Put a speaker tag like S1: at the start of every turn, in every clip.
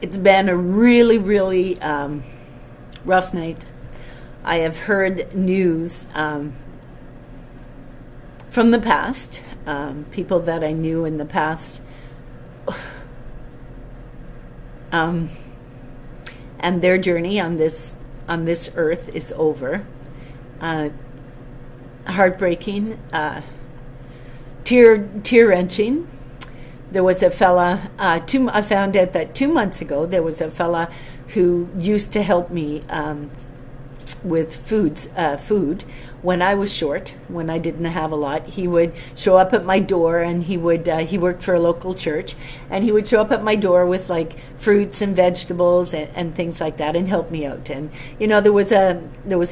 S1: It's been a really, really rough night. I have heard news from the past, people that I knew in the past, and their journey on this earth is over. Heartbreaking, tear wrenching. There was a fella. I found out that 2 months ago there was a fella who used to help me with food when I was short, when I didn't have a lot. He would show up at my door, and he worked for a local church, and he would show up at my door with like fruits and vegetables and things like that, and help me out. And there was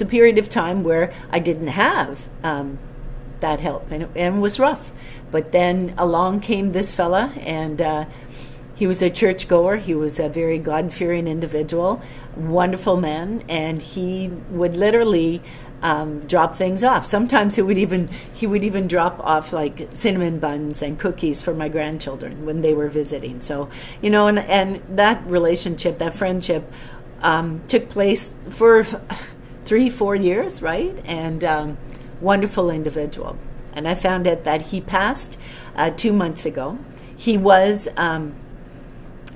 S1: a period of time where I didn't have that help, and it was rough. But then along came this fella, and he was a churchgoer. He was a very God-fearing individual, wonderful man, and he would literally drop things off. Sometimes he would even drop off like cinnamon buns and cookies for my grandchildren when they were visiting. So and that relationship, that friendship, took place for 3-4 years, right? And wonderful individual. And I found out that he passed 2 months ago. He was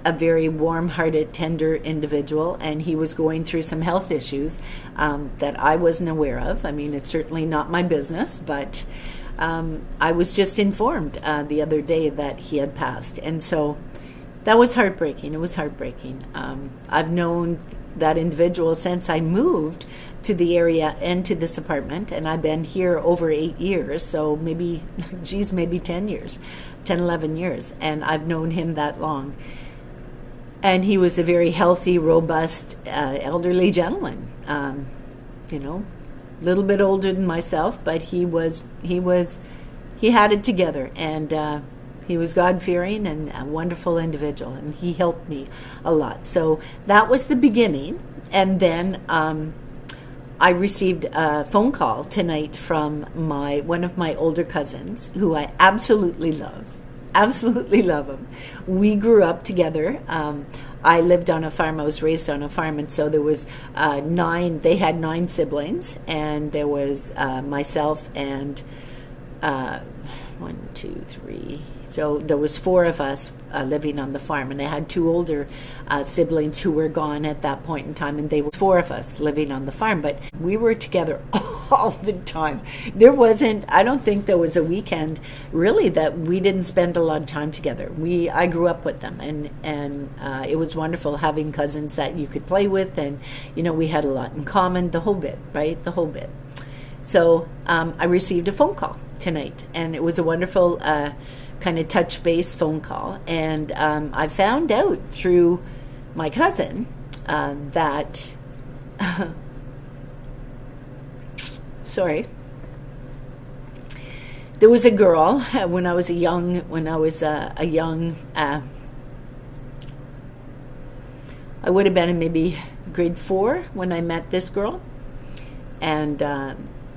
S1: a very warm-hearted, tender individual, and he was going through some health issues that I wasn't aware of. I mean, it's certainly not my business, but I was just informed the other day that he had passed. And so that was heartbreaking. It was heartbreaking. I've known that individual since I moved to the area and to this apartment, and I've been here over 8 years, so maybe 10 years, 11 years, and I've known him that long. And he was a very healthy, robust, elderly gentleman, a little bit older than myself, but he had it together, and he was God-fearing and a wonderful individual, and he helped me a lot. So that was the beginning. And then I received a phone call tonight from one of my older cousins, who I absolutely love. Absolutely love him. We grew up together. I lived on a farm. I was raised on a farm, and so there was 9. They had 9 siblings, and there was myself and 1, 2, 3. So there was 4 of us living on the farm, and I had 2 older siblings who were gone at that point in time, and they were 4 of us living on the farm. But we were together all the time. I don't think there was a weekend really that we didn't spend a lot of time together. I grew up with them, and it was wonderful having cousins that you could play with, and we had a lot in common, the whole bit, right? The whole bit. So I received a phone call tonight, and it was a wonderful kind of touch base phone call, and I found out through my cousin that sorry, there was a girl when I was a young I would have been in maybe grade 4 when I met this girl, and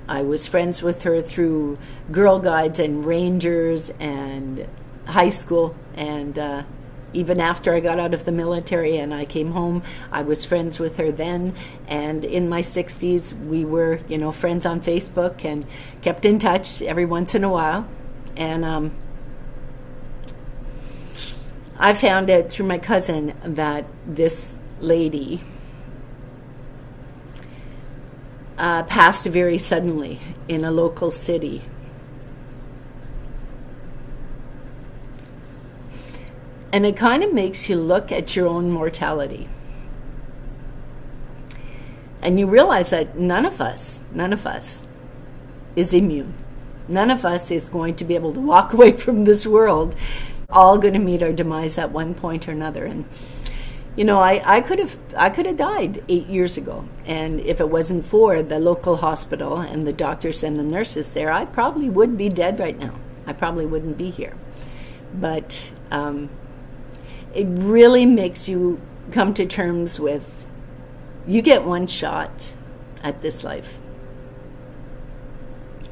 S1: I was friends with her through Girl Guides and Rangers and high school, and even after I got out of the military and I came home, I was friends with her then. And in my 60s, we were, friends on Facebook and kept in touch every once in a while. And I found out through my cousin that this lady passed very suddenly in a local city. And it kind of makes you look at your own mortality. And you realize that none of us is immune. None of us is going to be able to walk away from this world. All going to meet our demise at one point or another. And I could have died 8 years ago, and if it wasn't for the local hospital and the doctors and the nurses there, I probably would be dead right now. I probably wouldn't be here. But it really makes you come to terms with, you get one shot at this life.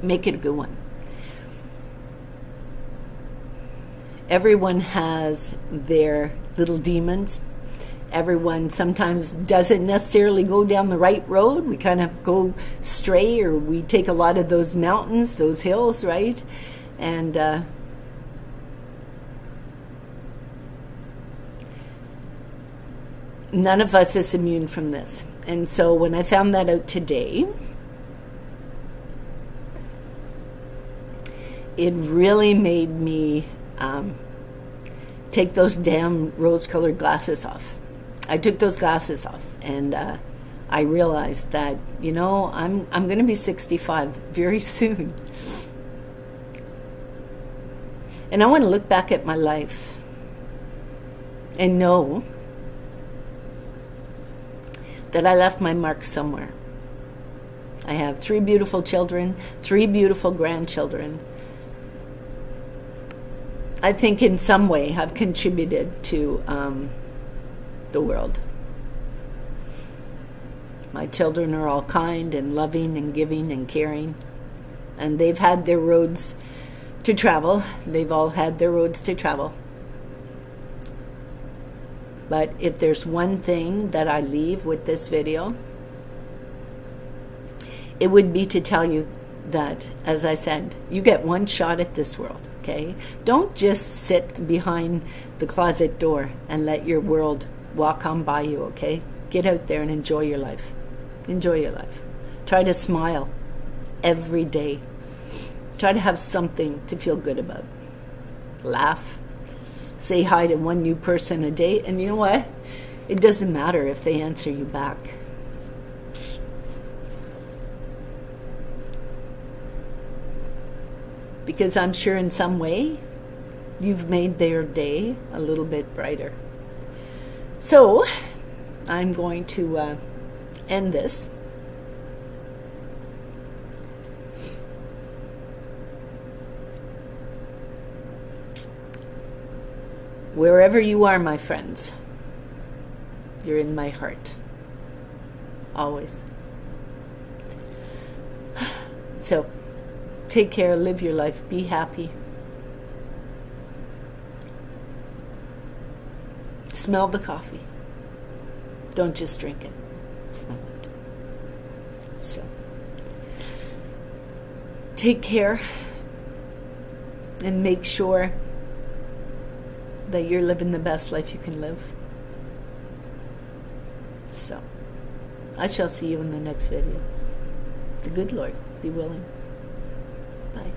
S1: Make it a good one. Everyone has their little demons everyone sometimes doesn't necessarily go down the right road. We kind of go stray, or we take a lot of those mountains, those hills, right? And none of us is immune from this. And so when I found that out today, it really made me take those damn rose-colored glasses off. I took those glasses off, and I realized that, I'm going to be 65 very soon. And I want to look back at my life and know that I left my mark somewhere. I have 3 beautiful children, 3 beautiful grandchildren. I think in some way I've contributed to the world. My children are all kind and loving and giving and caring. And they've had their roads to travel. They've all had their roads to travel. But if there's one thing that I leave with this video, it would be to tell you that, as I said, you get one shot at this world, okay? Don't just sit behind the closet door and let your world walk on by you, okay? Get out there and enjoy your life. Enjoy your life. Try to smile every day. Try to have something to feel good about. Laugh. Say hi to one new person a day, and you know what? It doesn't matter if they answer you back. Because I'm sure in some way you've made their day a little bit brighter. So I'm going to end this. Wherever you are, my friends, you're in my heart. Always. So, take care, live your life, be happy. Smell the coffee. Don't just drink it. Smell it. So, take care and make sure that you're living the best life you can live. So, I shall see you in the next video. The good Lord be willing. Bye.